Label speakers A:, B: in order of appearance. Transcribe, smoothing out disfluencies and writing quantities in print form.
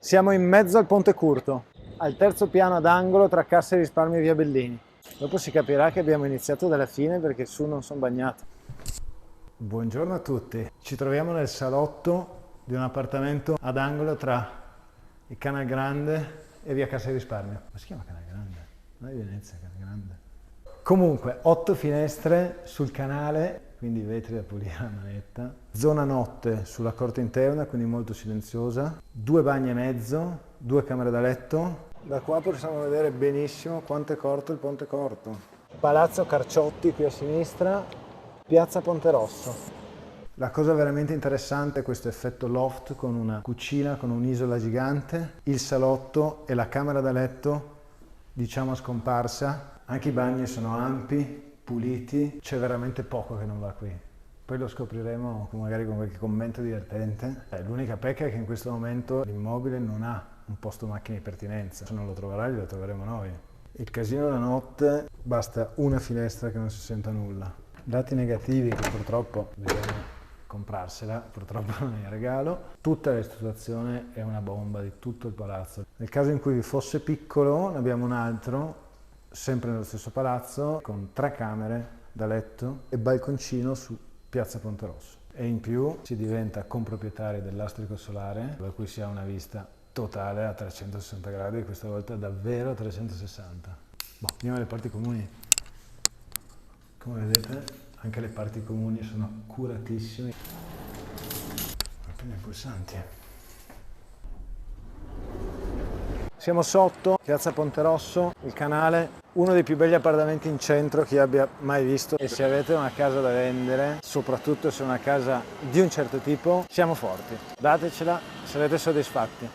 A: Siamo in mezzo al Ponte Curto, al terzo piano ad angolo tra Cassa e Risparmi e via Bellini. Dopo si capirà che abbiamo iniziato dalla fine perché su non sono bagnato. Buongiorno a tutti, ci troviamo nel salotto di un appartamento ad angolo tra il Canal Grande e via Cassa e Risparmio. Ma si chiama Canal Grande? Non è di Venezia, Canal Grande. Comunque, 8 finestre sul canale, quindi vetri da pulire a manetta. Zona notte sulla corte interna, quindi molto silenziosa. 2 bagni e mezzo, 2 camere da letto. Da qua possiamo vedere benissimo quanto è corto il Ponte Corto. Palazzo Carciotti qui a sinistra, piazza Ponte Rosso. La cosa veramente interessante è questo effetto loft con una cucina, con un'isola gigante, il salotto e la camera da letto, diciamo a scomparsa. Anche i bagni sono ampi, puliti, c'è veramente poco che non va qui. Poi lo scopriremo magari con qualche commento divertente. L'unica pecca è che in questo momento l'immobile non ha un posto macchine di pertinenza. Se non lo troverai, lo troveremo noi. Il casino della notte, basta una finestra che non si senta nulla. Dati negativi che purtroppo bisogna comprarsela, purtroppo non è in regalo. Tutta la ristrutturazione è una bomba di tutto il palazzo. Nel caso in cui vi fosse piccolo, ne abbiamo un altro, sempre nello stesso palazzo, con 3 camere da letto e balconcino su piazza Ponte Rosso. E in più si diventa comproprietari del lastrico solare, da cui si ha una vista totale a 360 gradi, questa volta davvero a 360. Andiamo alle parti comuni. Come vedete, anche le parti comuni sono curatissime. Appena i pulsanti. Siamo sotto piazza Ponte Rosso, il canale, uno dei più belli appartamenti in centro che io abbia mai visto. E se avete una casa da vendere, soprattutto se è una casa di un certo tipo, siamo forti. Datecela, sarete soddisfatti.